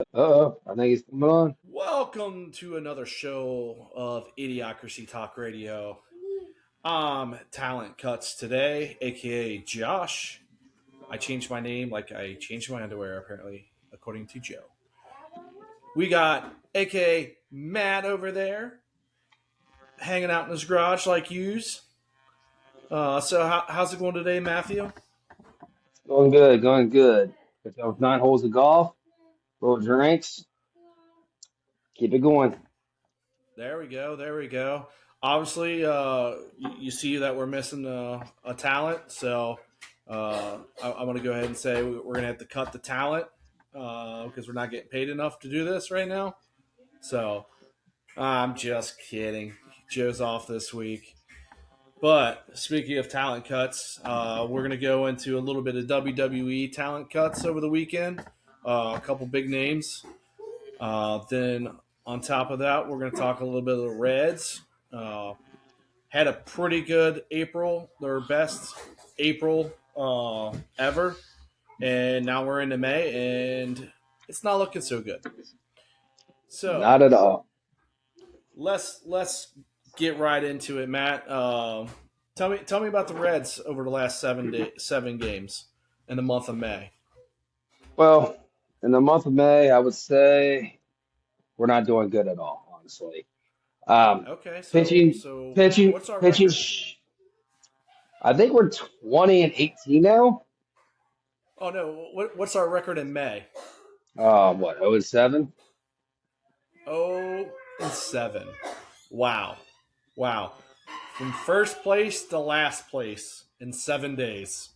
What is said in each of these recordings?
I think it's coming on. Welcome to another show of Idiocracy Talk Radio. I'm Talent Cuts today, aka Josh. I changed my name like I changed my underwear, apparently, according to Joe. We got aka Matt over there, hanging out in his garage like yous. How's it going today, Matthew? Going good, going good. Got those 9 holes of golf, little drinks. Keep it going. There we go. There we go. Obviously, you see that we're missing a talent, so I'm going to go ahead and say we're going to have to cut the talent because we're not getting paid enough to do this right now. So I'm just kidding. Joe's off this week. But speaking of talent cuts, we're going to go into a little bit of WWE talent cuts over the weekend. A couple big names. Then on top of that, we're going to talk a little bit of the Reds. Uh, had a pretty good April, their best April ever, and now we're into May, and it's not looking so good. So Not at all. let's get right into it, Matt. Tell me about the Reds over the last 7 games in the month of May. Well, in the month of May, I would say we're not doing good at all, honestly. Um, Okay, so pitching, so pitching, what's our pitching. record? I think we're 20-18 now. Oh no, what's our record in May? What? 0-7. 0-7. Wow. Wow. From first place to last place in 7 days.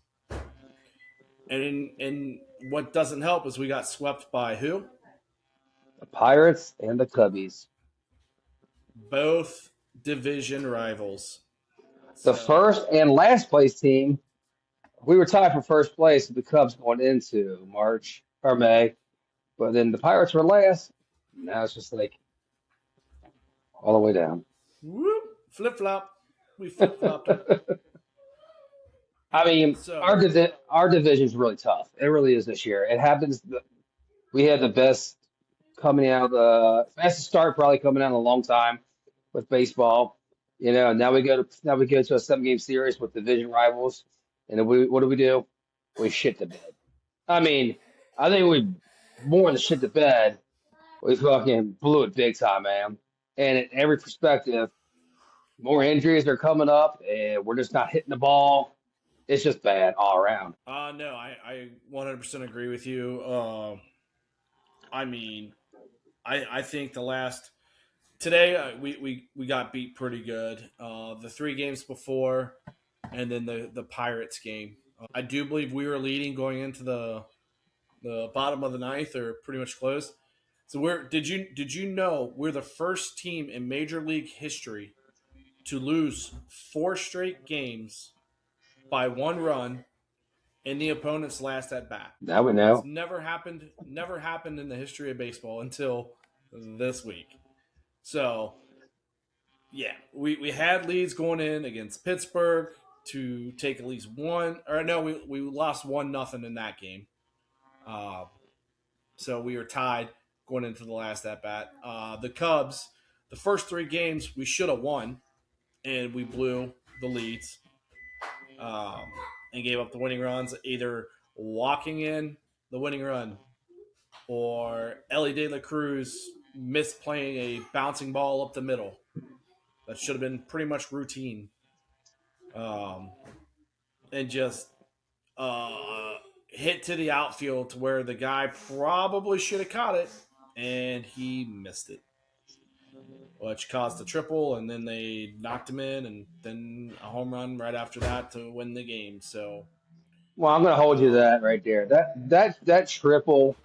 And what doesn't help is we got swept by who? The Pirates and the Cubbies. Both division rivals. The So, first and last place team. We were tied for first place with the Cubs going into March or May. But then the Pirates were last. Now it's just like all the way down. whoop, flip flop. We flip flopped them. I mean, So, our division's really tough. It really is this year. It happens that we had the best coming out of the fastest start probably coming out in a long time with baseball. Now we go to a 7 game series with division rivals, and then what do we do? We shit the bed. I mean, I think we more than shit the bed. We fucking blew it big time, man. And in every perspective, more injuries are coming up, and we're just not hitting the ball. It's just bad all around. no, I 100% agree with you. I mean, I think the last today we got beat pretty good. The 3 games before, and then the Pirates game. I do believe we were leading going into the bottom of the ninth, or pretty much close. So we're did you know we're the first team in Major League history to lose 4 straight games by 1 run in the opponent's last at bat. Now we It's know. never happened in the history of baseball until this week. So yeah, we had leads going in against Pittsburgh to take at least one, or no, we lost 1-0 in that game. Uh, so we were tied going into the last at bat. The Cubs, the first 3 games we should have won, and we blew the leads um, and gave up the winning runs, either walking in the winning run or Ellie De La Cruz misplaying a bouncing ball up the middle. That should have been pretty much routine. Um, and just hit to the outfield to where the guy probably should have caught it, and he missed it, which caused a triple, and then they knocked him in, and then a home run right after that to win the game. So, Well, I'm gonna hold you to um, that right there. That triple,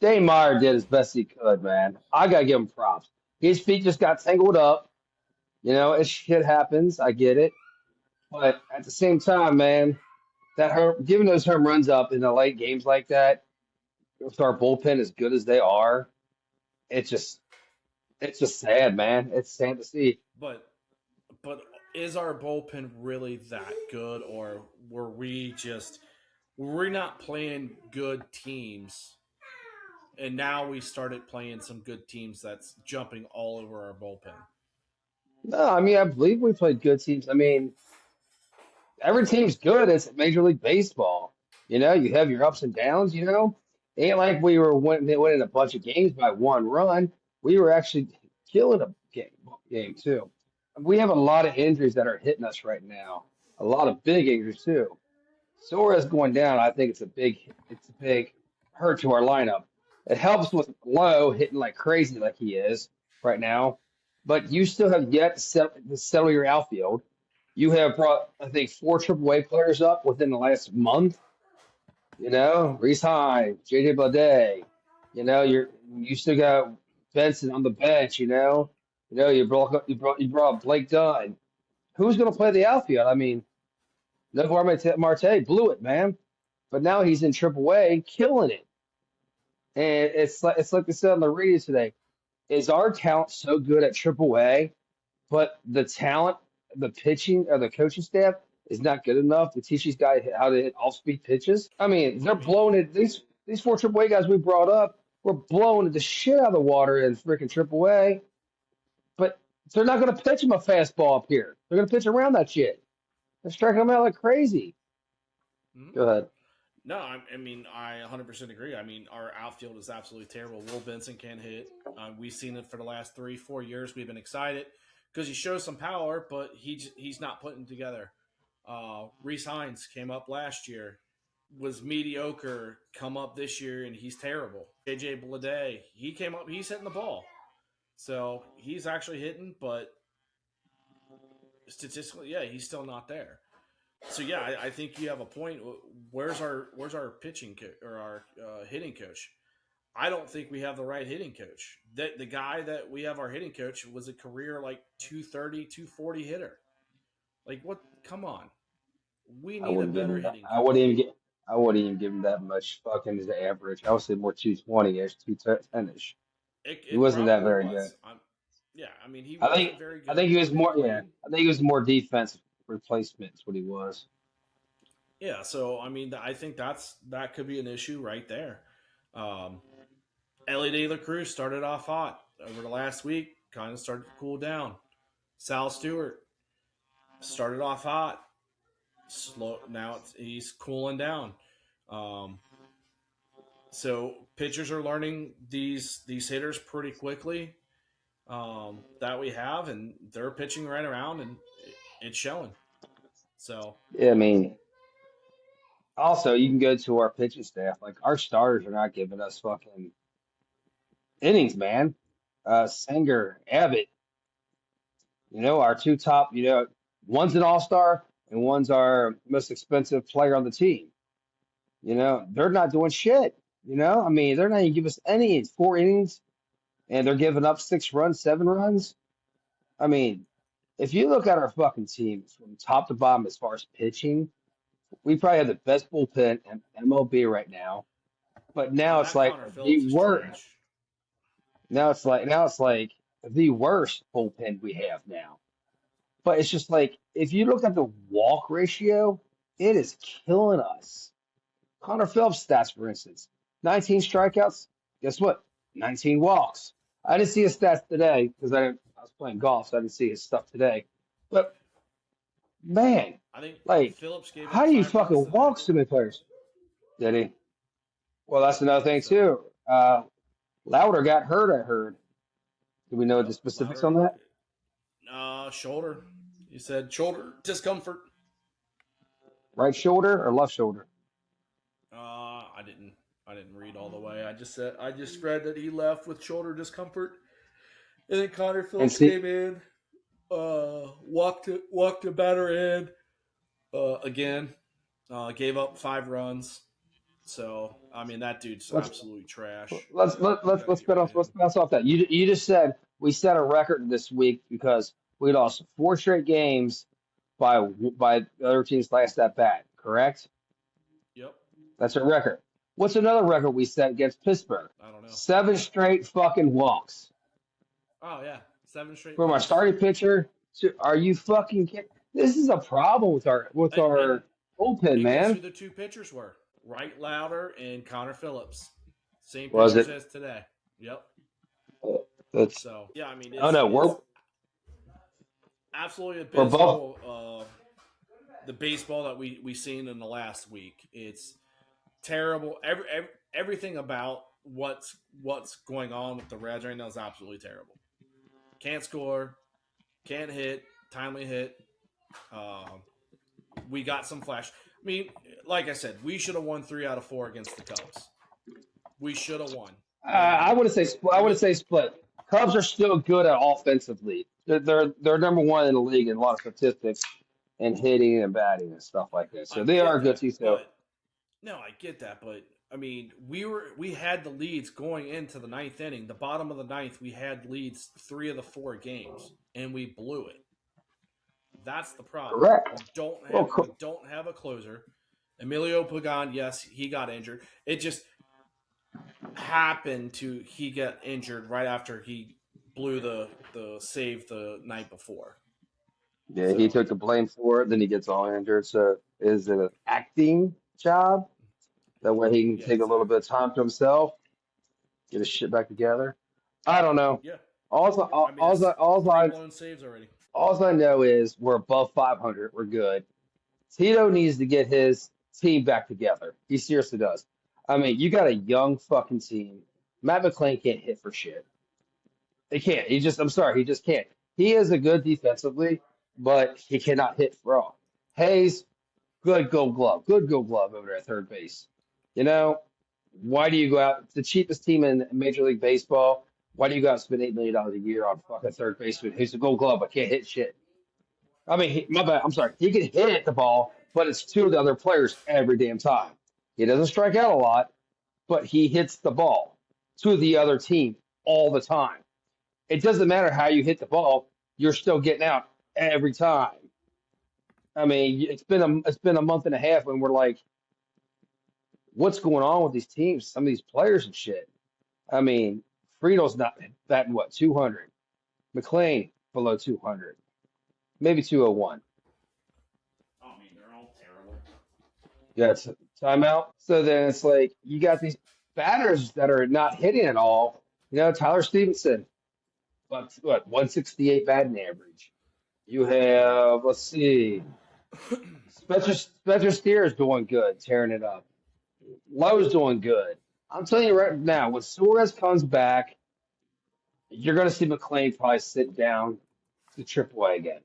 Dane Meyer did as best he could, man. I gotta give him props. His feet just got tangled up. It shit happens. I get it, but at the same time, man, giving those home runs up in the late games like that, with our bullpen as good as they are, it's just it's just sad, man. It's sad to see. but but is our bullpen really that good, or were we not playing good teams and now we started playing some good teams that's jumping all over our bullpen. No, I mean, I believe we played good teams. I mean, every team's good. It's Major League Baseball. You have your ups and downs. Ain't like we were winning a bunch of games by one run. We were actually killing a game too. We have a lot of injuries that are hitting us right now. A lot of big injuries too. Suarez going down, I think it's a big hurt to our lineup. It helps with Lowe hitting like crazy like he is right now, but you still have yet to settle your outfield. You have brought, I think, four AAA players up within the last month. Reese Hine, JJ Bleday. You still got Benson on the bench. You brought Blake Dunn. Who's going to play the outfield? I mean, Novar Marte blew it, man. But now he's in AAA, killing it. And it's like they said on the radio today. Is our talent so good at AAA, but the talent, the pitching, or the coaching staff is not good enough to teach these guys how to hit off-speed pitches? I mean, they're I mean, blowing it. These four AAA guys we brought up were blowing the shit out of the water in freaking AAA, but they're not going to pitch him a fastball up here. They're going to pitch around that shit. They're striking them out like crazy. mhm. Go ahead. No, I mean, I 100% agree. I mean, our outfield is absolutely terrible. Will Benson can't hit. We've seen it for the last 3-4 years. We've been excited because he shows some power, but he's not putting together. Reese Hines came up last year, was mediocre. Come up this year, and he's terrible. JJ Bleday, he came up, he's hitting the ball, so he's actually hitting, but statistically, yeah, he's still not there. So yeah, I think you have a point. Where's our pitching or our hitting coach? I don't think we have the right hitting coach. The guy that we have our hitting coach was a career like 230, 240 hitter. Like what? Come on, we I need a wouldn't give better him that. hitting I wouldn't coach. even get. I wouldn't even give him that much fucking as the average. I would say more 220-ish, 210-ish. He It wasn't that probably very good. was. Yeah, I mean he I think wasn't very I think good, he was but he more yeah. played. I think he was more defensive replacement is what he was. Yeah, so I mean I think that could be an issue right there. Um, Ellie De La Cruz started off hot over the last week, kind of started to cool down. Sal Stewart started off hot, slow. Now he's cooling down. Um, so pitchers are learning these hitters pretty quickly that we have, and they're pitching right around, and it's showing. So Yeah, I mean, also you can go to our pitching staff. Like our starters are not giving us fucking innings, man. Sanger, Abbott, our two top, one's an all-star and one's our most expensive player on the team. They're not doing shit. I mean, they're not even giving us any innings, 4 innings, and they're giving up 6 runs, 7 runs. I mean, if you look at our fucking team from top to bottom as far as pitching, we probably have the best bullpen in MLB right now. But now it's that like Connor the Phillips is worst. trash. Now it's like the worst bullpen we have now. But it's just like if you look at the walk ratio, it is killing us. Connor Phillips stats, for instance, 19 strikeouts. Guess what? 19 walks. I didn't see his stats today because I was playing golf, so I didn't see his stuff today. But man, I think like, Phillips gave how up do you 5 runs fucking today. walk so many players? Did he? Well, that's another thing So too. Louder got hurt. I heard. Do we know the yep, specifics on Louder. that? Shoulder. You said shoulder discomfort. Right shoulder or left shoulder? I didn't read all the way. I just read that he left with shoulder discomfort, and then Connor And Phillips see, came in, walked the batter in, again, gave up 5 runs. So I mean that dude's let's absolutely trash. let's let, We let's got to let's get rid of let's him. bounce off that. You just said we set a record this week because we lost four straight games by the other team's last at bat. Correct? Yep. That's a record. What's another record we set against Pittsburgh? I don't know. Seven straight fucking walks Oh yeah, 7 straight from our walks. starting pitcher. Are you fucking kidding? This is a problem with our with And our bullpen, and guess who man. the two pitchers were? Wright Louder and Connor Phillips. Same Was pitchers it? as today. Yep. That's So yeah, I mean oh no, it's absolutely we're both abysmal. The baseball that we seen in the last week, it's terrible. Everything about what's going on with the Reds right now is absolutely terrible. Can't score, can't hit, timely hit. Um, we got some flash. I mean, like I said, we should have won 3 out of 4 against the Cubs. We should have won. I And would say I I would mean, say split. Cubs are still good at offensively. They're number one in the league in a lot of statistics and hitting and batting and stuff like that. So I they are get a good that, team. So but no, I get that, but I mean, we had the leads going into the ninth inning. The bottom of the ninth, we had leads 3 of the 4 games, and we blew it. That's the problem. correct. Well, We don't have a closer. Emilio Pagan, yes, he got injured. It just happened to he get injured right after he blew the save the night before. yeah, he So took the blame for it. Then he gets all injured. So is it an acting job? That way he can yeah, take a little exactly. bit of time to himself, get his shit back together. I don't know. Yeah, Also, I mean that's all three I blown saves already. all I know is we're above 500. We're good. Tito needs to get his team back together. He seriously does. I mean, you got a young fucking team. Matt McClain can't hit for shit. He can't. I'm sorry, he just can't. He is a good defensively, but he cannot hit for all. Hayes, good gold glove. Good gold glove over there at third base. You know, why do you go out? It's the cheapest team in Major League Baseball. Why do you go out and spend $8 million a year on fucking third baseman who's a gold glove but can't hit shit? I mean, my bad. I'm sorry. He can hit the ball, but it's to the other players every damn time. He doesn't strike out a lot, but he hits the ball to the other team all the time. It doesn't matter how you hit the ball; you're still getting out every time. I mean, it's been a month and a half, and we're like, what's going on with these teams? Some of these players and shit. I mean, Friedel's not batting what 200. McLean below 200, maybe 201. I mean, they're all terrible. Yeah, it's timeout. So then it's like you got these batters that are not hitting at all. You know, Tyler Stevenson, but what 168 batting average. You have let's see, Spencer Steer's doing good, tearing it up. Lowe's doing good. I'm telling you right now, when Suarez comes back, you're going to see McLean probably sit down to AAA again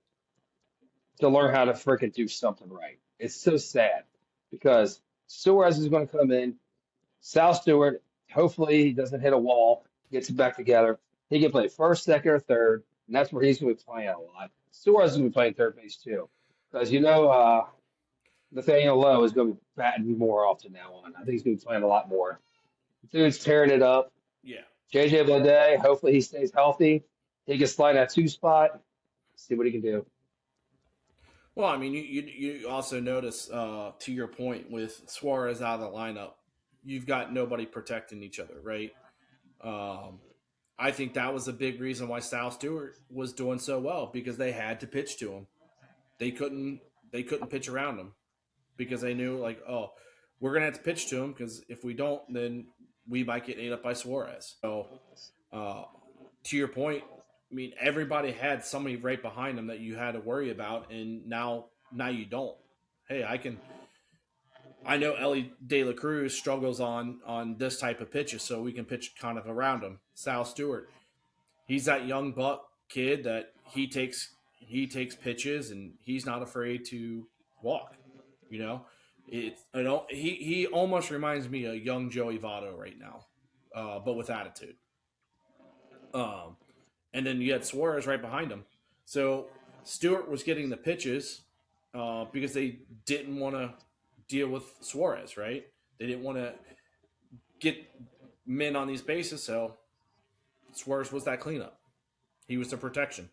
to learn how to freaking do something right. It's so sad because Suarez is going to come in. Sal Stewart, hopefully he doesn't hit a wall, gets it back together. He can play first, second, or third, and that's where he's going to be playing a lot. Suarez is going to be playing third base too, because Nathaniel Lowe is going to be batting more often now on. I think he's going to be playing a lot more. Dude's tearing it up. Yeah. JJ Bleday, hopefully he stays healthy. He can slide that two spot. See what he can do. Well, I mean, you also notice to your point with Suarez out of the lineup, you've got nobody protecting each other, right? Um, I think that was a big reason why Sal Stewart was doing so well because they had to pitch to him. They couldn't they couldn't pitch around him because they knew like, oh, we're gonna have to pitch to him because if we don't, then we might get ate up by Suarez. So, uh, to your point, I mean, everybody had somebody right behind them that you had to worry about, and now you don't. Hey, I know Ellie De La Cruz struggles on this type of pitches, so we can pitch kind of around him. Sal Stewart, he's that young buck kid that he takes pitches and he's not afraid to walk. You know, he almost reminds me of young Joey Votto right now, but with attitude. Um, and then you had Suarez right behind him. So Stewart was getting the pitches because they didn't want to deal with Suarez, right? They didn't want to get men on these bases, so Suarez was that cleanup. He was the protection.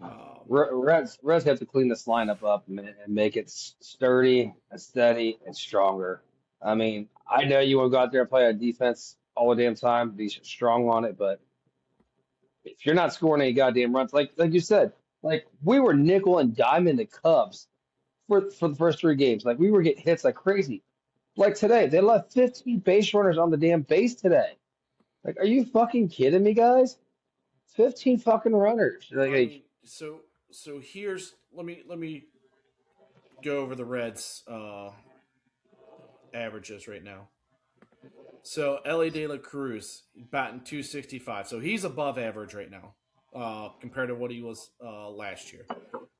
Um, Reds have to clean this lineup up and make it sturdy and steady and stronger. I mean, I know you want to go out there and play a defense all the damn time, be strong on it, but if you're not scoring any goddamn runs, like you said, like we were nickel and diming the Cubs for the first 3 games. Like we were getting hits like crazy. Like today, they left 15 base runners on the damn base today. Like, are you fucking kidding me, guys? 15 fucking runners. I mean, so here's let me go over the Reds averages right now. So Ellie De La Cruz batting 265, so he's above average right now compared to what he was last year.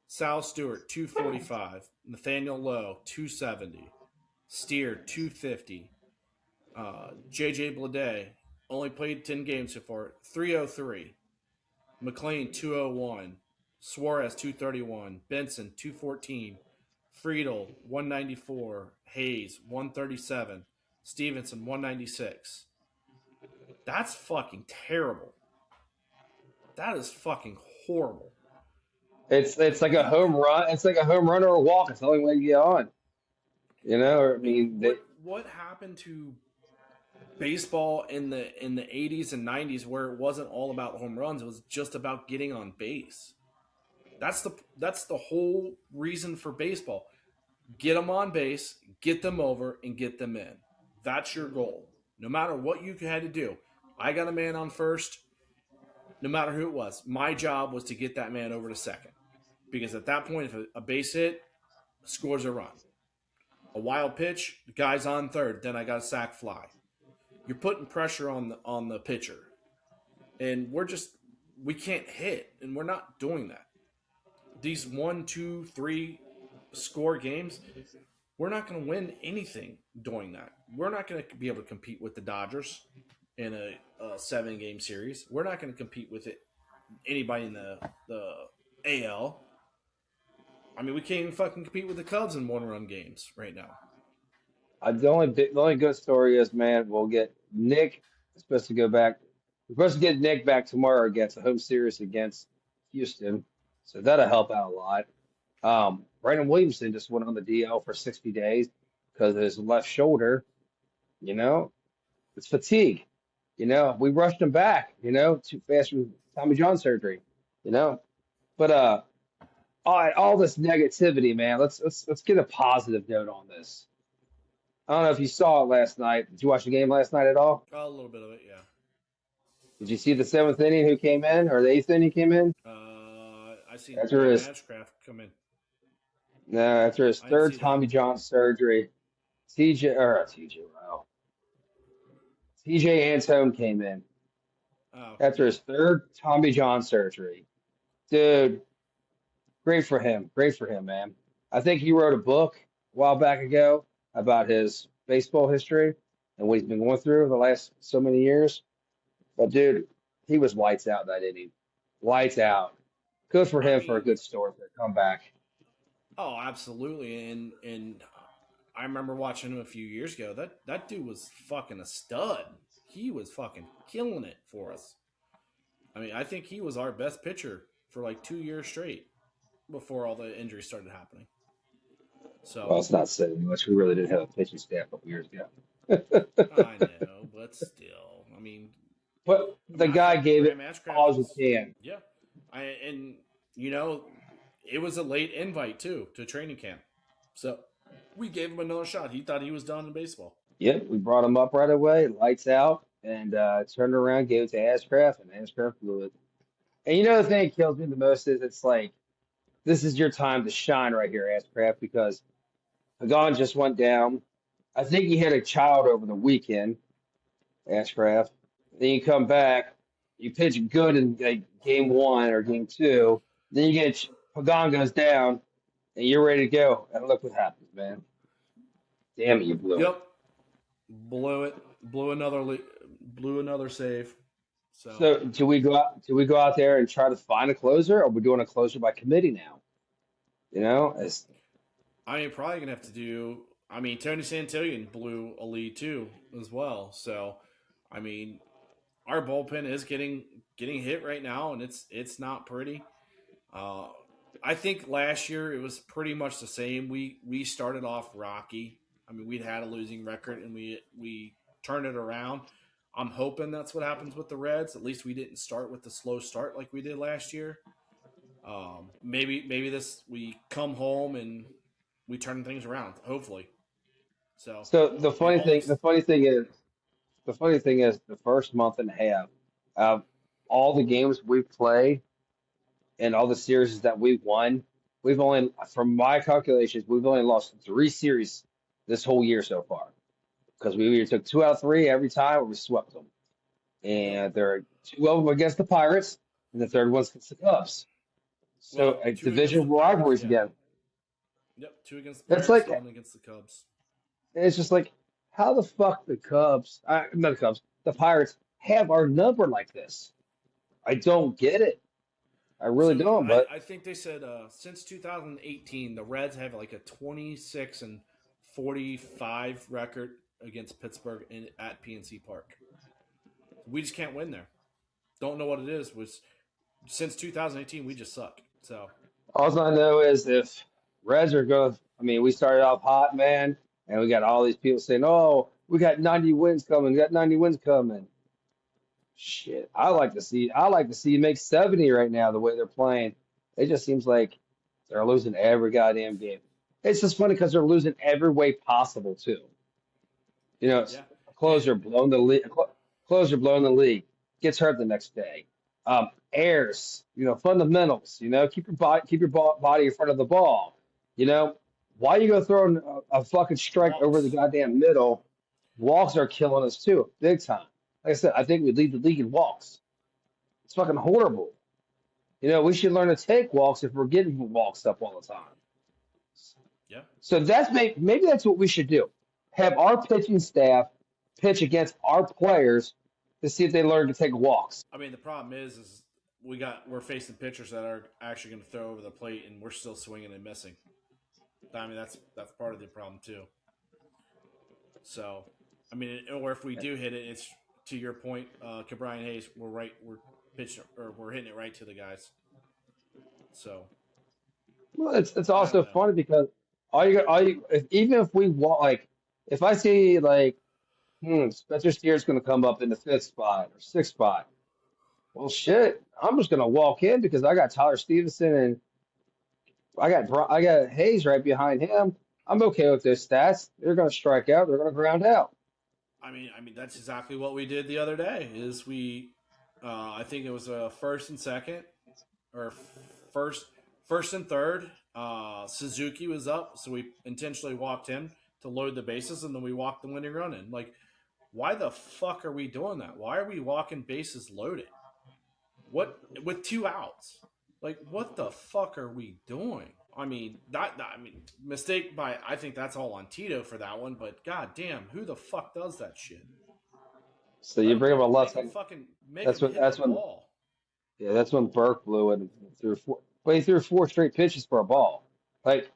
Sal Stewart 245, Nathaniel Lowe 270, Steer 250, JJ Bleday only played 10 games so far 303, McLean 201, Suarez 231, Benson 214, Friedel 194, Hayes 137, Stevenson 196. That's fucking terrible. That is fucking horrible. It's like a home run. It's like a home run or a walk. It's the only way you get on. You know, I I mean, mean, what happened to baseball in the 80s and 90s where it wasn't all about home runs, it was just about getting on base. That's the whole reason for baseball. Get them on base, get them over, and get them in. That's your goal. No matter what you had to do. I got a man on first, no matter who it was. My job was to get that man over to second. Because at that point, if a base hit, scores a run. A wild pitch, the guy's on third, then I got a sac fly. You're putting pressure on the pitcher. And we can't hit, and we're not doing that. These 1, 2, 3 score games, we're not going to win anything doing that. We're not going to be able to compete with the Dodgers in a 7-game series. We're not going to compete with anybody in the AL. I mean, we can't even fucking compete with the Cubs in 1-run games right now. the only good story is, man, we'll get Nick supposed to go back. We're supposed to get Nick back tomorrow against a home series against Houston, so that'll help out a lot. Brandon Williamson just went on the DL for 60 days because of his left shoulder. You know, it's fatigue. You know, we rushed him back. You know, too fast with Tommy John surgery. You know, but all this negativity, man. Let's get a positive note on this. I don't know if you saw it last night. Did you watch the game last night at all? A little bit of it, yeah. Did you see the seventh inning who came in or the eighth inning came in? I seen After Graham his Ashcraft come in. no, after his I didn't third see that. Tommy John surgery, TJ Antone came in Oh, after yeah. his third Tommy John surgery. Dude, great for him. Great for him, man. I think he wrote a book a while back ago about his baseball history and what he's been going through the last so many years. But dude, he was lights out that inning. Lights out. Good for I him for a mean, good story for a comeback. oh, absolutely. And I remember watching him a few years ago. That dude was fucking a stud. He was fucking killing it for us. I mean, I think he was our best pitcher for like 2 years straight before all the injuries started happening. Well, So it's not saying much. We really didn't have a pitching staff a couple years ago. I know, but still, But I mean, the I guy thought gave it Graham Ashcraft all he was, can. yeah. And you know, it was a late invite too to training camp, so we gave him another shot. He thought he was done in baseball. Yep, we brought him up right away, lights out, and turned around, gave it to Ashcraft, and Ashcraft blew it. And you know the thing that kills me the most is it's like this is your time to shine right here, Ashcraft, because Pagan just went down. I think he had a child over the weekend, Ashcraft. Then you come back, you pitch good in like, game one or game two. Then you get Pagan goes down, and you're ready to go. And look what happens, man. Damn it, you blew it. Yep, blew it, blew another save. So So do we go out? Do we go out there and try to find a closer, or we're doing a closer by committee now? You know, it's I mean, probably gonna have to do. I mean, Tony Santillan blew a lead too as well. So I mean, our bullpen is getting hit right now, and it's not pretty. Uh, I think last year it was pretty much the same. We started off rocky. I mean, we'd had a losing record, and we turned it around. I'm hoping that's what happens with the Reds. At least we didn't start with the slow start like we did last year. Maybe this we come home and we turn things around. Hopefully. So So it only the funny thing is, the first month and a half of all the games we've played and all the series that we've won, we've only, from my calculations, we've only lost 3 series this whole year so far because we either took 2 out of 3 every time or we swept them. yep. And there are 2 of them against the Pirates, and the third one's against the Cubs. So Well, a two against the division Pirates. rivalries Yeah. again. Yep. Two against the It's Pirates, like one against the Cubs. it's just like how the fuck the Cubs, not the Cubs, the Pirates have our number like this. I don't get it. I really So don't. But I think they said since 2018, the Reds have like a 26-45 record against Pittsburgh at PNC Park. We just can't win there. Don't know what it is. Was since 2018, we just suck. So all I know is if Reds are going, I mean, we started off hot, man, and we got all these people saying, "Oh, we got 90 wins coming. We got 90 wins coming." Shit, I like to see you make 70 right now. The way they're playing, it just seems like they're losing every goddamn game. It's just funny because they're losing every way possible too. You know, yeah, a and closer blowing the league, closer blowing the league, gets hurt the next day. Airs, fundamentals. Keep your body in front of the ball. You know, why you go throwing a fucking strike over the walks. goddamn middle? Walks are killing us too, big time. Like I said, I think we lead the league in walks. It's fucking horrible. We should learn to take walks if we're getting walks up all the time. Yeah, So maybe that's what we should do. Have our pitching staff pitch against our players to see if they learn to take walks. I mean the problem is we're facing pitchers that are actually going to throw over the plate, and we're still swinging and missing. I mean that's part of the problem too. So, I mean, or if we do hit it, it's to your point, Brian Hayes. We're pitching or we're hitting it right to the guys. So Well, it's I don't also know. funny because even if we walk, like, if I see, like, Spencer Steer's going to come up in the fifth spot or sixth spot, well, shit, I'm just going to walk in because I got Tyler Stevenson and I got Hayes right behind him. I'm okay with those stats. They're going to strike out. They're going to ground out. I mean that's exactly what we did the other day. Is I think it was a first and second, or first first and third. Suzuki was up, so we intentionally walked him to load the bases, and then we walked the winning run in. Like, why the fuck are we doing that? Why are we walking bases loaded? What with 2 outs? Like, what the fuck are we doing? I mean, mistake by I think that's all on Tito for that one. But god damn, who the fuck does that shit? So Let you him bring up do a it. left hand. Make That's him when hit the that's when ball. yeah, that's when Burke blew it and threw four. But he threw 4 straight pitches for a ball. Like,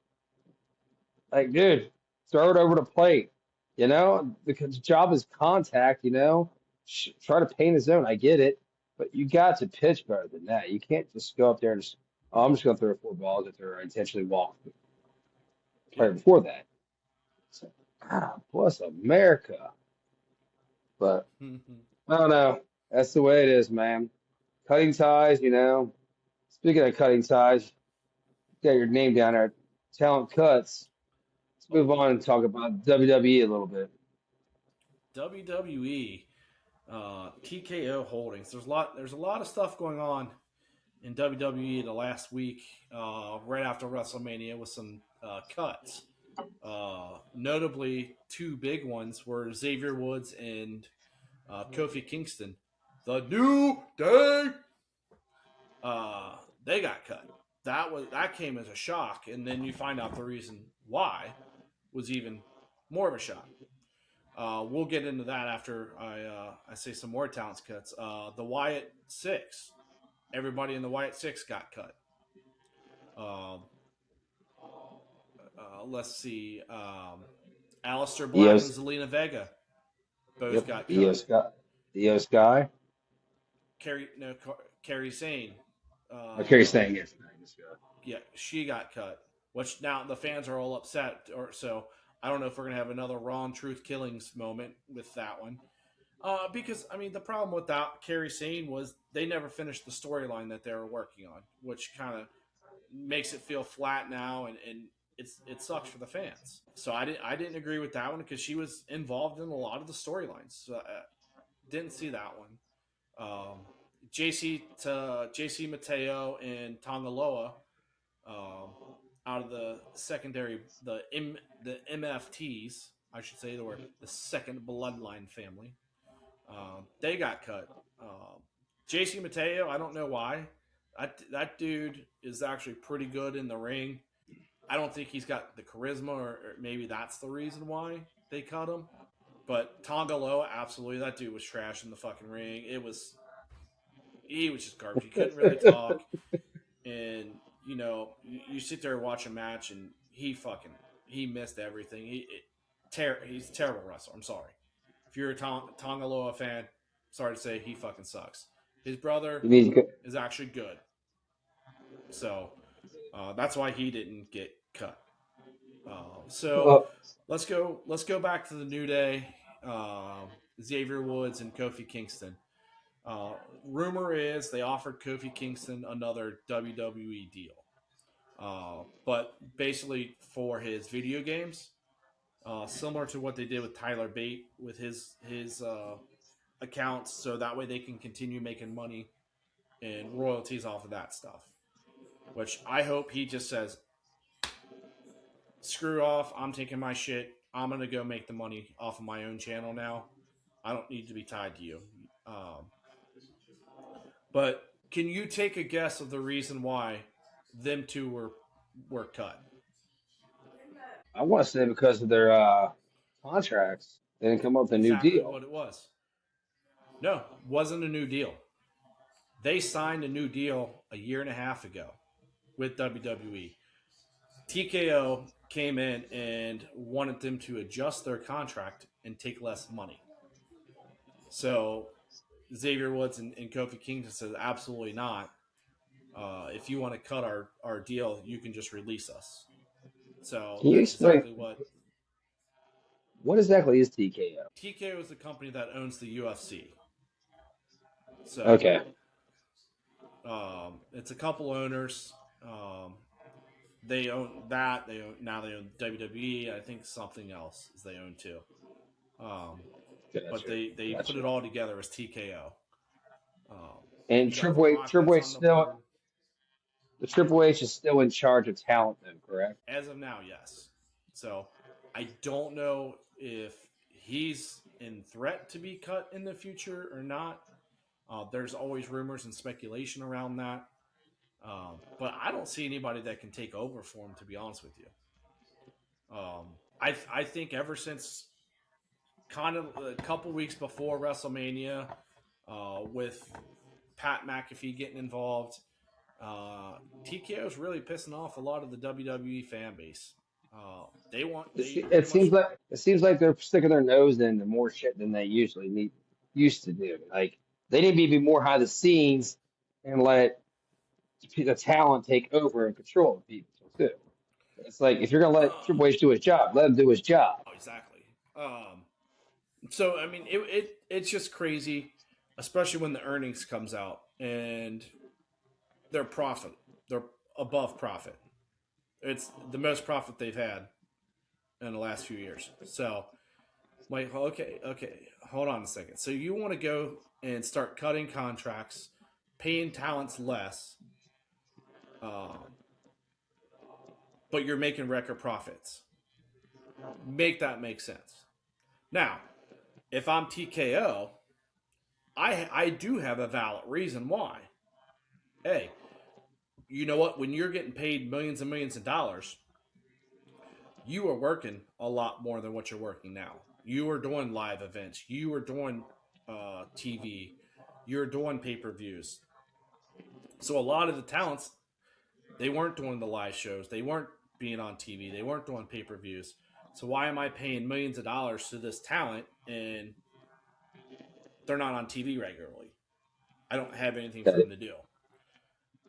dude, throw it over the plate. The job is contact. Try to paint his zone. I get it, but you got to pitch better than that. You can't just go up there and just, oh, I'm just going to throw 4 balls if they're intentionally walk the Yeah. player before that. So, God bless America. But I don't know. That's the way it is, man. Cutting ties. Speaking of cutting ties, you got your name down there. Talent cuts. Let's move Oh, on and talk about WWE a little bit. WWE, TKO Holdings. There's a lot of stuff going on in WWE the last week, right after WrestleMania, with some cuts. Notably, two big ones were Xavier Woods and Kofi Kingston. The New Day. They got cut. That came as a shock, and then you find out the reason why was even more of a shock. We'll get into that after I say some more talents cuts. The Wyatt Six, everybody in the Wyatt Six got cut. Um, let's see, Aleister Black and Eos, Zelina Vega both yep, got cut. Eos guy, Eos guy. Carrie Sane, I carry uh, saying yes. This guy. yeah, she got cut. Which now the fans are all upset, or so I don't know if we're gonna have another Raw and Truth Killings moment with that one. Because I mean, the problem with that Carrie Sane was they never finished the storyline that they were working on, which kind of makes it feel flat now, and it sucks for the fans. So I didn't agree with that one because she was involved in a lot of the storylines. So didn't see that one. Um, JC Mateo and Tongaloa, um, out of the secondary, the MFTs, I should say, they were the second bloodline family. They got cut. JC Mateo, I don't know why. That dude is actually pretty good in the ring. I don't think he's got the charisma, or maybe that's the reason why they cut him. But Tongaloa, absolutely, that dude was trash in the fucking ring. He was just garbage. He couldn't really talk, and you sit there and watch a match, and he missed everything. He's a terrible wrestler. I'm sorry. If you're a Tongaloa fan, sorry to say, he fucking sucks. His brother You need to go. is actually good, so that's why he didn't get cut. So Well, let's go back to the New Day, Xavier Woods and Kofi Kingston. Rumor is they offered Kofi Kingston another WWE deal, but basically for his video games, similar to what they did with Tyler Bate with his accounts, so that way they can continue making money and royalties off of that stuff. Which I hope he just says, "Screw off! I'm taking my shit. I'm gonna go make the money off of my own channel now. I don't need to be tied to you." Um, but can you take a guess of the reason why them two were cut? I want to say because of their contracts, they didn't come up with a new Exactly deal. what it was. No, wasn't a new deal. They signed a new deal a year and a half ago with WWE. TKO came in and wanted them to adjust their contract and take less money. So Xavier Woods and Kofi Kingston said, absolutely not. If you want to cut our deal, you can just release us. So Can you that's explain exactly what what exactly is TKO? TKO is the company that owns the UFC. So Okay, it's a couple owners. Um, they own that. They own WWE. I think something else is they own too. Um, but gotcha, they put gotcha. it all together as TKO. Um, And you got The Rock Triple that's H on the still board. the Triple H is still in charge of talent, then, correct? As of now, yes. So I don't know if he's in threat to be cut in the future or not. There's always rumors and speculation around that. But I don't see anybody that can take over for him, to be honest with you. I think ever since kind of a couple weeks before WrestleMania, with Pat McAfee getting involved, TKO is really pissing off a lot of the WWE fan base. They pretty much. It seems like they're sticking their nose into more shit than they usually used to do. Like they need to be more behind the scenes and let the talent take over and control people too. It's like if you're gonna let Uh, Triple H do his job, let him do his job. exactly. So I mean, it's just crazy, especially when the earnings comes out and their profit, they're above profit. It's the most profit they've had in the last few years. So, like, okay, hold on a second. So you want to go and start cutting contracts, paying talents less, um, but you're making record profits. Make that make sense. Now, if I'm TKO, I do have a valid reason why. Hey, you know what? When you're getting paid millions and millions of dollars, you are working a lot more than what you're working now. You are doing live events. You are doing TV. You're doing pay per views. So a lot of the talents, they weren't doing the live shows. They weren't being on TV. They weren't doing pay per views. So why am I paying millions of dollars to this talent and they're not on TV regularly? I don't have anything for That them to do.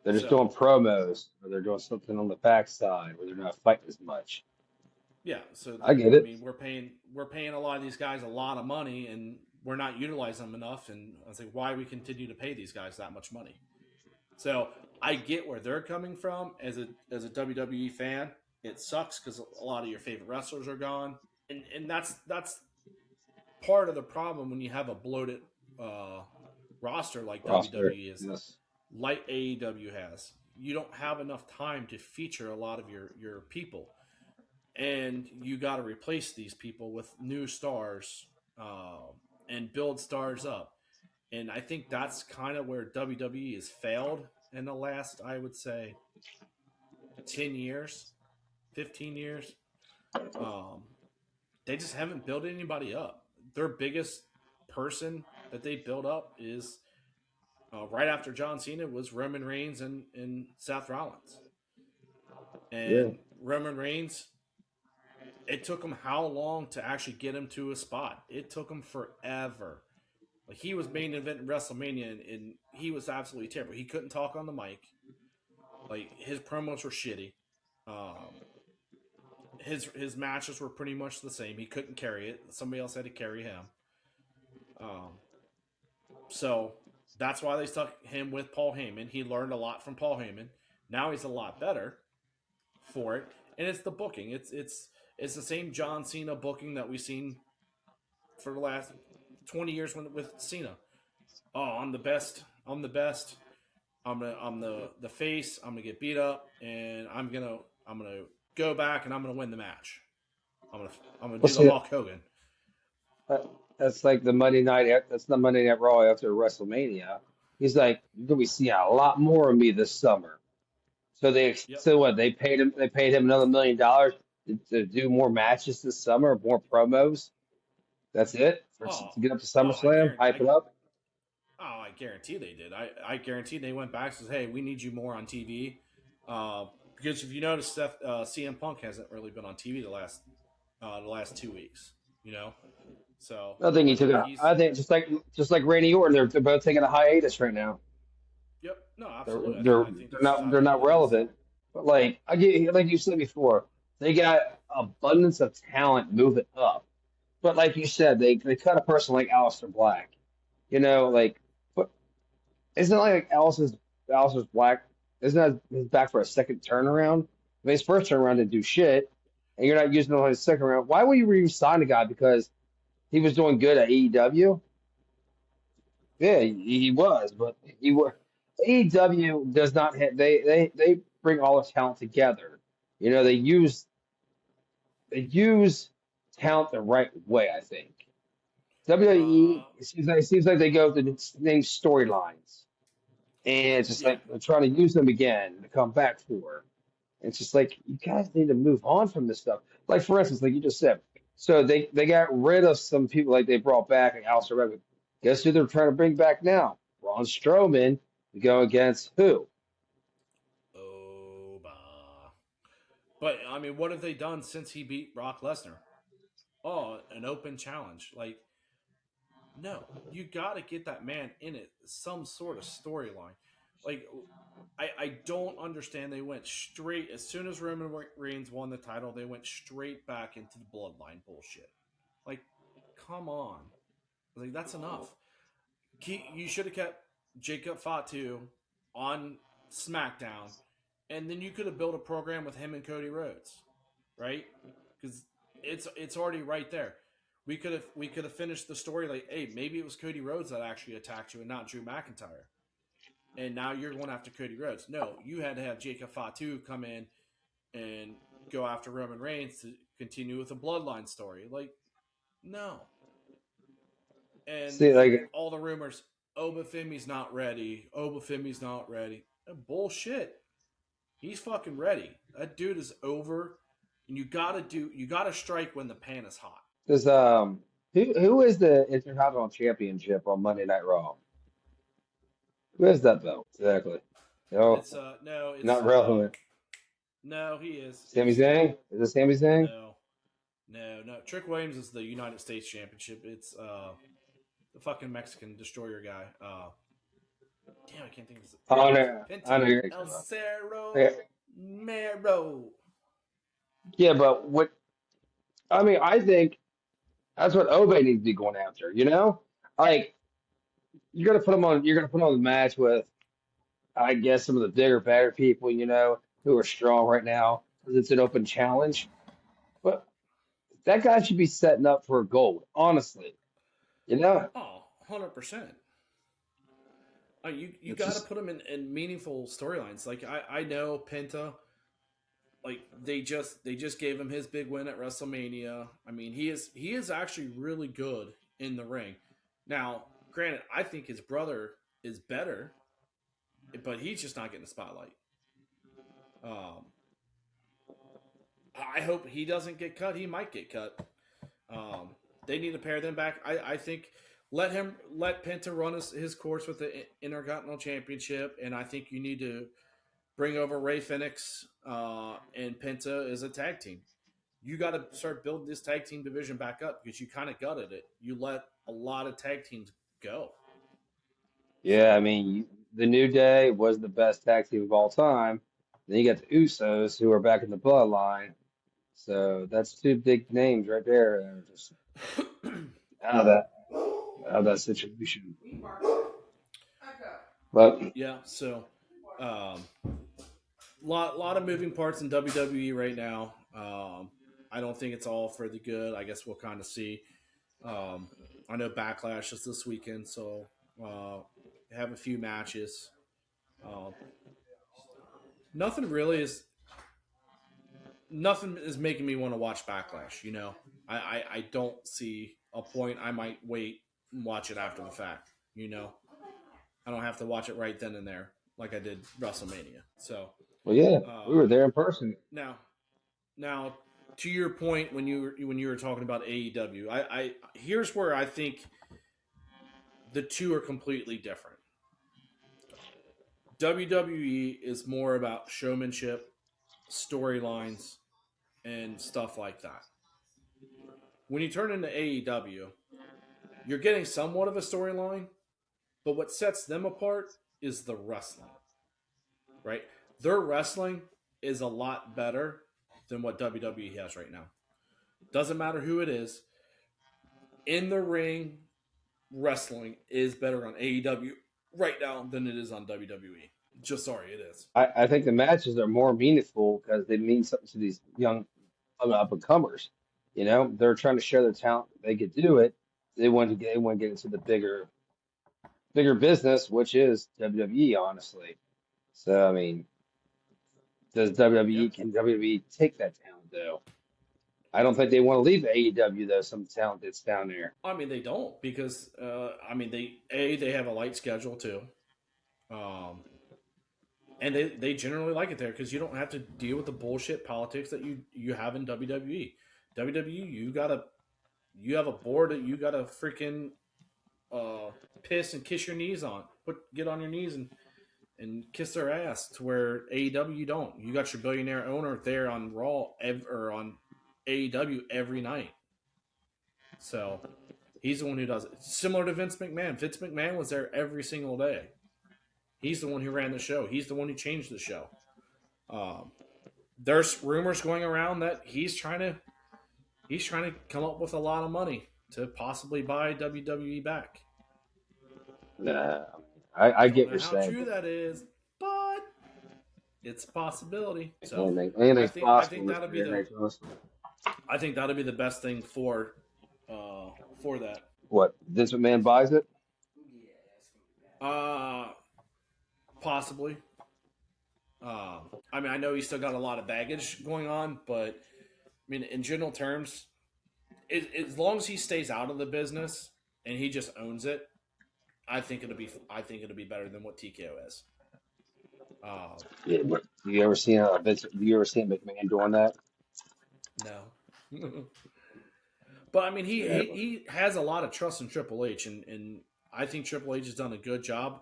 they're just doing So promos or they're doing something on the backside where they're not fighting as much. yeah, so I get I it. mean, we're paying a lot of these guys a lot of money, and we're not utilizing them enough. And I was like, why we continue to pay these guys that much money? So I get where they're coming from as a WWE fan. it sucks because a lot of your favorite wrestlers are gone, and that's part of the problem when you have a bloated uh, roster like roster. WWE is, Yes. like AEW has. You don't have enough time to feature a lot of your people, and you got to replace these people with new stars and build stars up. And I think that's kind of where WWE has failed in the last, I would say, 10 years, 15 years. Um, they just haven't built anybody up. Their biggest person that they built up is right after John Cena was Roman Reigns and Seth Rollins. Yeah. And Roman Reigns, it took him how long to actually get him to a spot? It took him forever. Like he was main event in WrestleMania, and he was absolutely terrible. He couldn't talk on the mic. Like his promos were shitty. Um, his matches were pretty much the same. He couldn't carry it. Somebody else had to carry him. Um, so that's why they stuck him with Paul Heyman. He learned a lot from Paul Heyman. Now he's a lot better for it, and it's the booking. It's the same John Cena booking that we've seen for the last 20 years with Cena. Oh, I'm the best. I'm the best. I'm the face. I'm gonna get beat up, and I'm gonna go back and I'm gonna win the match. I'm gonna Well, do the see, Hulk Hogan. that- that's like the Monday night. That's the Monday Night Raw after WrestleMania. He's like, you're gonna be seeing a lot more of me this summer. So Yep. so what? They paid him. They paid him another $1 million to do more matches this summer, more promos. That's it to get up to I SummerSlam, guarantee. hype it up. I guarantee they did. I guarantee they went back and said, "Hey, we need you more on TV." Because if you notice, CM Punk hasn't really been on TV the last 2 weeks. You know, so I think he I took think a. he's. I think just like Randy Orton, they're both taking a hiatus right now. Yep. No, They're absolutely. they're I think they're that's not they're exactly not what it is. relevant. But like I get like you said before, they got abundance of talent moving up. But like you said, they cut a person like Aleister Black. Like but isn't it like Aleister Black isn't that his back for a second turnaround? I mean, his first turnaround Yep. didn't do shit, and you're not using him on his second round. Why would you re-sign a guy because he was doing good at AEW? Yeah, he was, but he was. AEW does not have they bring all the talent together. They use talent the right way. I think WWE Uh, it seems like they go to the same storylines, and it's just yeah. like they're trying to use them again to come back for. It's just like you guys need to move on from this stuff. Like for instance, like you just said, so they got rid of some people like they brought back like Alistair Redwood. Guess who they're trying to bring back now? Braun Strowman to go against who? Oh, bah. But I mean, what have they done since he beat Brock Lesnar? Oh, an open challenge. Like, no, you got to get that man in it. Some sort of storyline. Like, I don't understand. They went straight as soon as Roman Reigns won the title. They went straight back into the bloodline bullshit. Like, come on. Like that's enough. You should have kept Jacob Fatu on SmackDown, and then you could have built a program with him and Cody Rhodes, right? Because it's already right there. We could have finished the story like, hey, maybe it was Cody Rhodes that actually attacked you and not Drew McIntyre, and now you're going after Cody Rhodes. No, you had to have Jacob Fatu come in and go after Roman Reigns to continue with the bloodline story. Like, no, and See, like all the rumors. Obafemi's not ready. Obafemi's not ready. Bullshit. He's fucking ready. That dude is over. And you gotta strike when the pan is hot. does who is the Intercontinental Championship on Monday Night Raw? Who is that belt exactly? No, It's no, it's not relevant. no, he is. Sami Zayn? Is it Sami Zayn? No, no. Trick Williams is the United States Championship. It's the fucking Mexican destroyer guy. Damn, I can't think of his Oh no, I know Penta you're talking El about. Cerro Yeah, Mero. yeah, but what I mean, I think that's what Obe needs to be going after. Like you're gonna put him on the match with, I guess, some of the bigger, better people, who are strong right now. because it's an open challenge. But that guy should be setting up for gold, honestly. You know, Oh, 100%. You it's got to just put him in meaningful storylines. Like I know Penta, like they just gave him his big win at WrestleMania. I mean, he is actually really good in the ring. Now, granted, I think his brother is better, but he's just not getting the spotlight. Um, I hope he doesn't get cut. He might get cut. Um, they need to pair them back. I think let Penta run his course with the Intercontinental Championship, and I think you need to bring over Ray Phoenix and Penta as a tag team. You got to start building this tag team division back up because you kind of gutted it. You let a lot of tag teams go. yeah. I mean, the New Day was the best tag team of all time. Then you got the Usos, who are back in the Bloodline. So that's two big names right there. Just out of that out of that situation. But Yeah, so um, lot of moving parts in WWE right now. I don't think it's all for the good. I guess we'll kind of see. Um, I know Backlash is this weekend, so uh, have a few matches. Uh, nothing really is nothing is making me want to watch Backlash. I don't see a point. I might wait and watch it after the fact. I don't have to watch it right then and there like I did WrestleMania. So well, yeah, we were um, there in person. now Now, to your point when you were talking about AEW, I here's where I think the two are completely different. WWE is more about showmanship, storylines, and stuff like that. When you turn into AEW, you're getting somewhat of a storyline, but what sets them apart is the wrestling, right? Their wrestling is a lot better than what WWE has right now. Doesn't matter who it is. In the ring, wrestling is better on AEW right now than it is on WWE. Just sorry, it is. I think the matches are more meaningful because they mean something to these young up and comers. You know, they're trying to share their talent. They could do it. They want to get into the bigger business, which is WWE, honestly. So I mean, does WWE Yep. can WWE take that talent though? I don't think they want to leave AEW though. Some talent that's down there. I mean they don't because they have a light schedule too, um, and they generally like it there because you don't have to deal with the bullshit politics that you have in WWE. WWE, you have a board that you gotta freaking uh, piss and kiss your knees on. Get on your knees and kiss their ass. To where AEW you don't. You got your billionaire owner there on Raw or on AEW every night. So he's the one who does it. Similar to Vince McMahon. Vince McMahon was there every single day. He's the one who ran the show. He's the one who changed the show. Um, there's rumors going around that he's trying to come up with a lot of money to possibly buy WWE back. Nah, I Don't get what know you're how saying, true but that is, but it's a possibility. So I anything's think I possible think in this that'll day be and the age, honestly. I think that'll be the best thing for that. What Vince McMahon buys it? Uh Possibly. I mean, I know he's still got a lot of baggage going on, but I mean, in general terms, as long as he stays out of the business and he just owns it, I think it'll be better than what TKO is. Uh, Yeah, but you ever seen Vince? You ever seen McMahon doing that? no. But I mean, he, Yeah, he he has a lot of trust in Triple H, and I think Triple H has done a good job.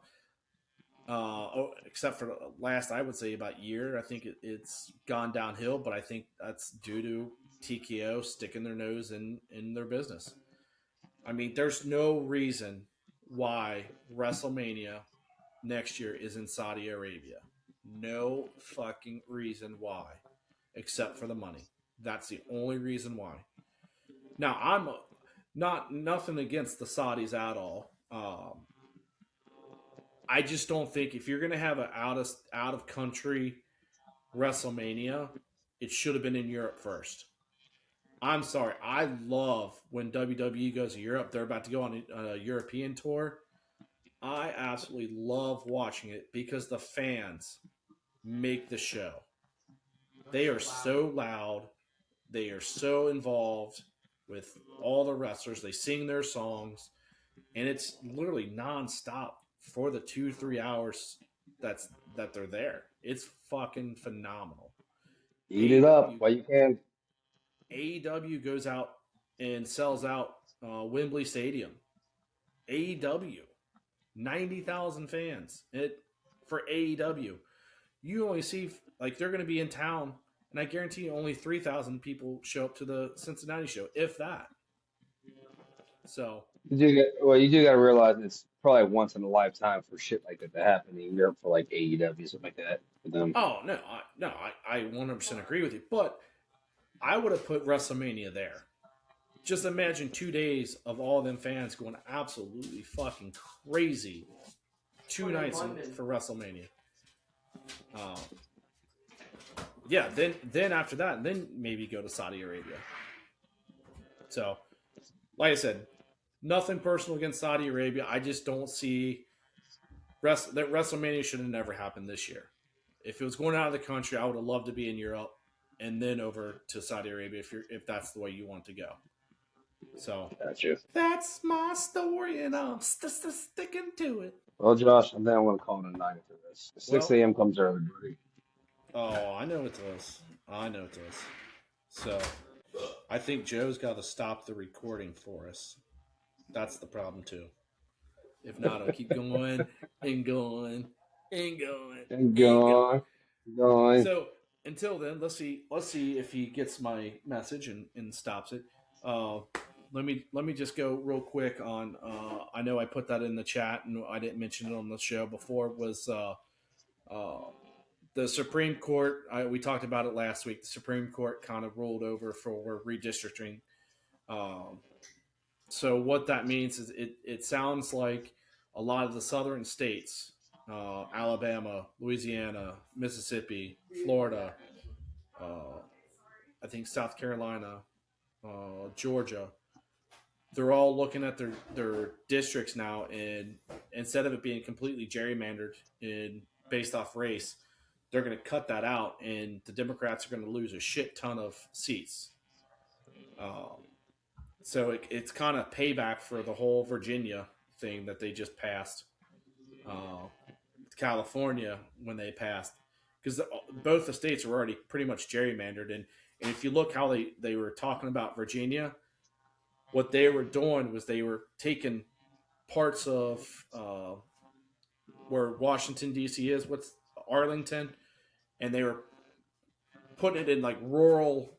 Except for the last, I would say about year, I think it's gone downhill. But I think that's due to TKO sticking their nose in their business. I mean, there's no reason why WrestleMania next year is in Saudi Arabia. No fucking reason why, except for the money. That's the only reason why. Now, I'm not nothing against the Saudis at all. I just don't think if you're going to have an out of country WrestleMania, it should have been in Europe first. I'm sorry. I love when WWE goes to Europe. They're about to go on a European tour. I absolutely love watching it because the fans make the show. They are so loud. They are so involved with all the wrestlers. They sing their songs, and it's literally nonstop for the 2 3 hours that's that they're there. It's fucking phenomenal. Eat it up AEW while you can. AEW goes out and sells out Wembley Stadium. AEW 90,000 fans for AEW. You only see like they're going to be in town, and I guarantee you only 3,000 people show up to the Cincinnati show, if that. So, You do got to realize it's probably once in a lifetime for shit like that to happen in Europe for like AEW something like that for them. oh no, I 100% agree with you. But I would have put WrestleMania there. Just imagine 2 days of all them fans going absolutely fucking crazy. 2 nights for WrestleMania. Um, yeah, then after that, then maybe go to Saudi Arabia. So, like I said, nothing personal against Saudi Arabia. I just don't see that WrestleMania should have never happened this year. If it was going out of the country, I would have loved to be in Europe and then over to Saudi Arabia if that's the way you want to go. So Gotcha. that's my story, and I'm sticking to it. Well, Josh, I think I'm going to call it a night after this. 6 Well, a.m. comes early, buddy. oh, I know it does. I know it does. So I think Joe's got to stop the recording for us. That's the problem too. If not, I'll keep going and going and going And and going. going. So until then, let's see if he gets my message and stops it. Let me just go real quick on. I know I put that in the chat and I didn't mention it on the show before. Was the Supreme Court? We talked about it last week. The Supreme Court kind of ruled over for redistricting. So what that means is it sounds like a lot of the southern states, Alabama, Louisiana, Mississippi, Florida, I think South Carolina, Georgia, they're all looking at their districts now, and instead of it being completely gerrymandered in based off race, they're going to cut that out, and the Democrats are going to lose a shit ton of seats. So it's kind of payback for the whole Virginia thing that they just passed. California when they passed, because both the states were already pretty much gerrymandered, and if you look how they were talking about Virginia, what they were doing was they were taking parts of where Washington D.C. is, what's Arlington, and they were putting it in like rural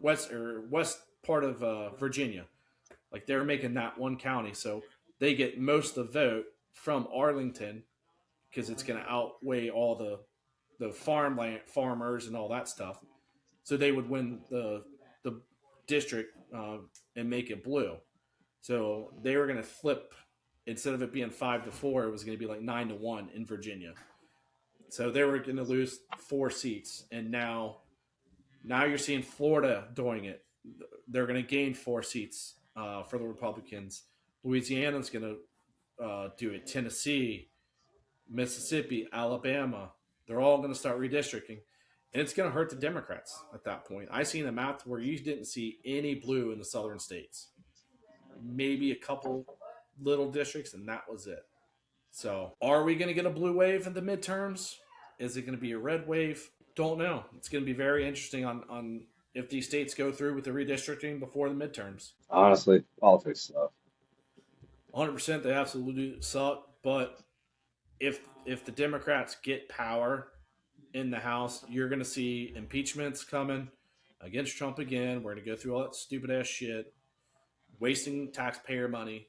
west part of Virginia. Like they were making that one county, so they get most of the vote from Arlington because it's going to outweigh all the farmers and all that stuff. So they would win the district and make it blue. So they were going to flip, instead of it being 5-4, it was going to be like 9-1 in Virginia. So they were going to lose 4 seats, and now you're seeing Florida doing it. They're going to gain 4 seats for the Republicans. Louisiana's going to do it. Tennessee, Mississippi, Alabama, they're all going to start redistricting. And it's going to hurt the Democrats at that point. I seen a map where you didn't see any blue in the southern states. Maybe a couple little districts, and that was it. So, are we going to get a blue wave in the midterms? Is it going to be a red wave? Don't know. It's going to be very interesting on if these states go through with the redistricting before the midterms. Honestly, politics stuff. 100% they absolutely suck, but if the Democrats get power in the House, you're going to see impeachments coming against Trump again. We're going to go through all that stupid ass shit, wasting taxpayer money,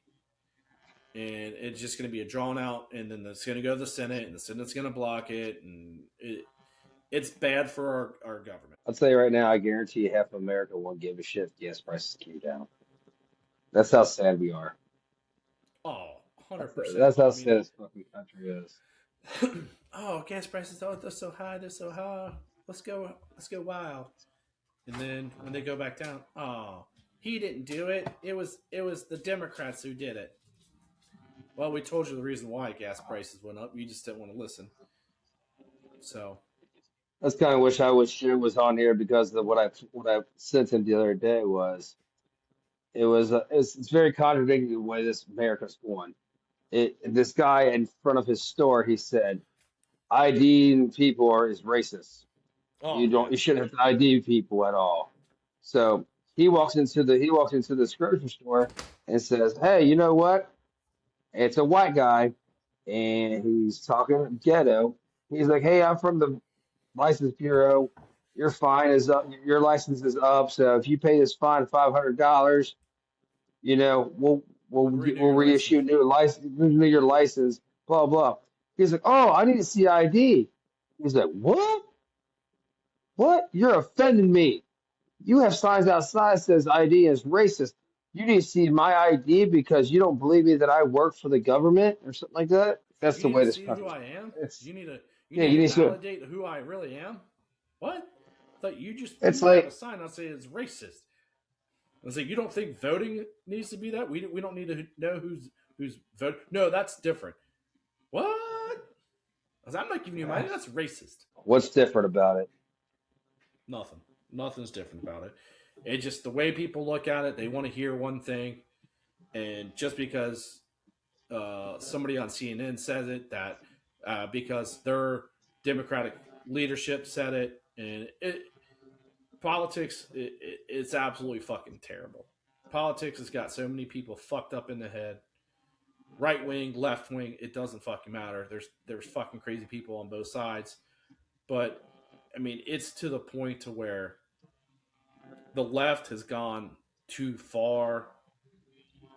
and it's just going to be a drawn out. And then it's going to go to the Senate, and the Senate's going to block it, and it's bad for our government. I'll tell you right now, I guarantee you half of America won't give a shit if gas prices came down. That's how sad we are. Oh, 100%. That's how sad this fucking country is. Oh, gas prices, they're so high, they're so high. let's go wild. And then when they go back down, oh, he didn't do it. It was the Democrats who did it. Well, we told you the reason why gas prices went up. You just didn't want to listen. So, That's kind of wish I wish Jim was on here because of what I sent him the other day was it's very contradicting the way this America's going. This guy in front of his store, he said, IDing people is racist. oh yeah, You shouldn't have to ID people at all. So he walks into the grocery store and says, "Hey, you know what? It's a white guy, and he's talking ghetto. He's like, hey, I'm from the license bureau. Your fine is up. Your license is up. So if you pay this fine $500, we'll renew we'll your reissue license. a new license, renew your license. Blah blah." He's like, "Oh, I need to see ID." He's like, "What? What? You're offending me. You have signs outside that says ID is racist. You need to see my ID because you don't believe me that I work for the government or something like that." That's You the need way to this see who country's I going. am. It's You yeah, need you to need to. validate who I really am. What? I thought It's you have a like sign that says it's racist. I was like, you don't think voting needs to be that? We don't need to know who's voting. No, that's different. What? I was like, I'm not giving you money. That's racist. what's different about it? Nothing. Nothing's different about it. It's just the way people look at it. They want to hear one thing, and just because somebody on CNN says it, that because their Democratic leadership said it, and politics, it's absolutely fucking terrible. Politics has got so many people fucked up in the head. Right wing, left wing, it doesn't fucking matter. There's fucking crazy people on both sides, but I mean, it's to the point to where the left has gone too far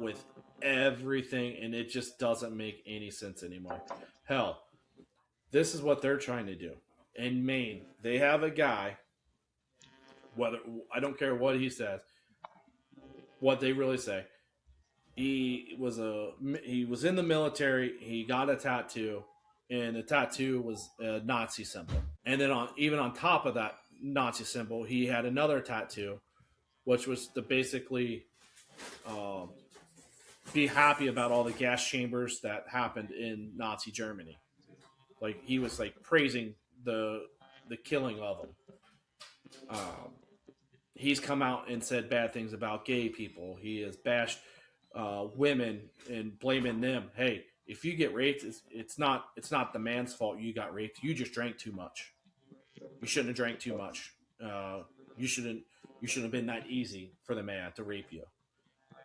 with everything, and it just doesn't make any sense anymore. Hell, this is what they're trying to do in Maine. They have a guy. Whether I don't care what he says, what they really say. He was in the military. He got a tattoo, and the tattoo was a Nazi symbol. And then even on top of that Nazi symbol, he had another tattoo, which was to basically um, be happy about all the gas chambers that happened in Nazi Germany. Like he was like praising the killing of them. Um, he's come out and said bad things about gay people. He has bashed women and blaming them. Hey, if you get raped, it's not the man's fault you got raped. You just drank too much. You shouldn't have drank too much. You shouldn't have been that easy for the man to rape you.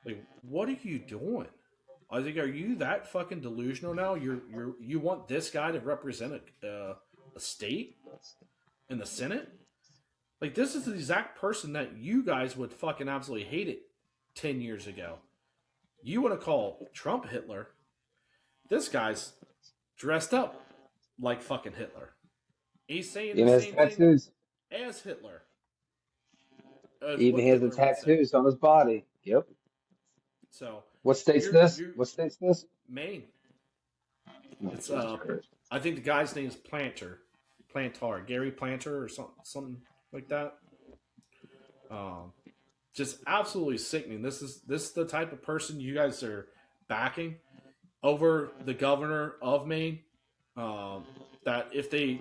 Like, what are you doing? I think, are you that fucking delusional now? You want this guy to represent a state in the Senate? Like, this is the exact person that you guys would fucking absolutely hate it 10 years ago. You want to call Trump Hitler? This guy's dressed up like fucking Hitler. He's saying the Even his same thing tattoos. as Hitler, as Even what has the Hitler would say. tattoos on his body. Yep. So What state's you're this? you What state's this? Maine. Oh, It's Jesus Christ. I think the guy's name is Plantar, Gary Planter or something like that. Um, just absolutely sickening. This is the type of person you guys are backing over the governor of Maine. Um, that if the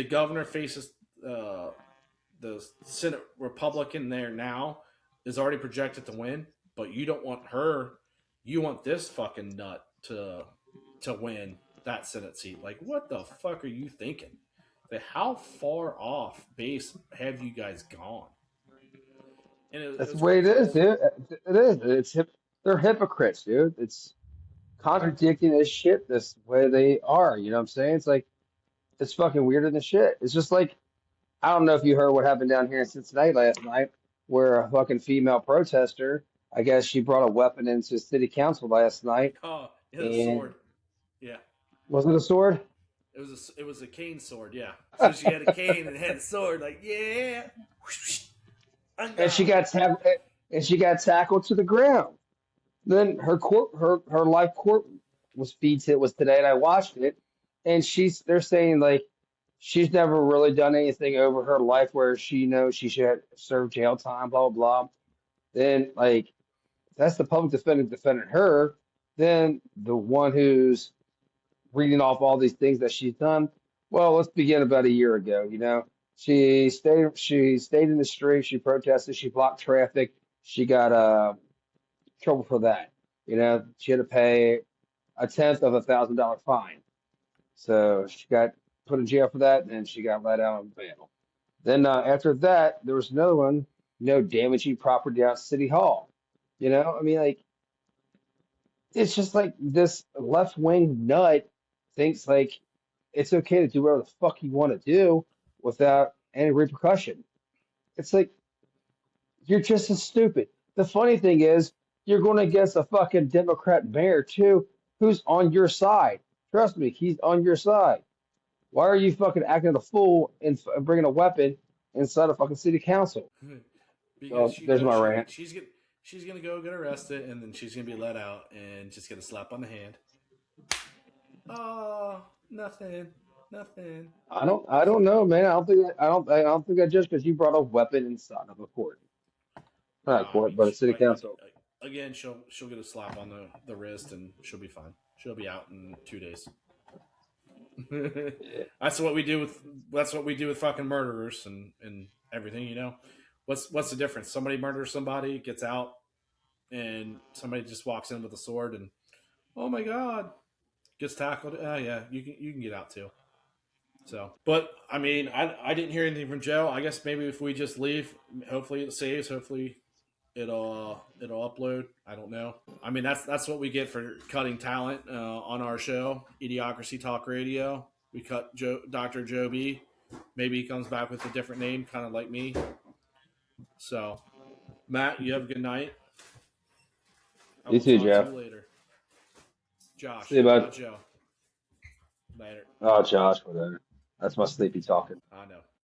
governor faces the Senate Republican there now is already projected to win, but you don't want her. You want this fucking nut to win that Senate seat. Like, what the fuck are you thinking? Like, how far off base have you guys gone? And it That's the was way it crazy is, because dude. It is. They're hypocrites, dude. It's contradicting as shit this way they are. You know what I'm saying? It's like it's fucking weirder than shit. It's just like I don't know if you heard what happened down here in Cincinnati last night, where a fucking female protester, I guess she brought a weapon into city council last night, oh, it was a and sword. Yeah, wasn't it a sword? it was a cane sword. Yeah, so she had a cane and had a sword. Like, yeah, I'm and she gone. got tackled to the ground. Then her life court was today, and I watched it, and they're saying like she's never really done anything over her life where she knows she should serve jail time, blah blah blah. Then like that's the public defender defending her. Then the one who's reading off all these things that she's done. Well, let's begin about a year ago. She stayed in the street. She protested. She blocked traffic. She got trouble for that. She had to pay a tenth of $1,000 fine. So she got put in jail for that, and she got let out on bail. Then after that, there was another one. Damaging property out at City Hall. I mean, like it's just like this left wing nut thinks like it's okay to do whatever the fuck you want to do without any repercussion. It's like you're just as stupid. The funny thing is, you're going against a fucking Democrat mayor too, who's on your side. Trust me, he's on your side. Why are you fucking acting a fool and bringing a weapon inside a fucking city council? Because So she there's knows my rant. she's gonna go get arrested, and then she's gonna be let out and just get a slap on the hand. Oh, nothing, nothing. I don't know, man. I don't think that just because you brought a weapon inside of a court, not a I court, mean, but a city council. again, she'll get a slap on the wrist, and she'll be fine. She'll be out in 2 days. Yeah. That's what we do with fucking murderers and everything. What's the difference? Somebody murders somebody, gets out, and somebody just walks in with a sword, and oh my god, gets tackled. Oh yeah, you can get out too. So, but I mean, I didn't hear anything from Joe. I guess maybe if we just leave, hopefully it saves. Hopefully it'll upload. I don't know. I mean, that's what we get for cutting talent on our show, Idiocracy Talk Radio. We cut Dr. Joe B. Maybe he comes back with a different name, kind of like me. So, Matt, you have a good night. I You will too, talk to Jeff. you later. See Josh, you, bud. not Joe. Later. Oh, Josh, whatever. That's my sleepy talking. I know.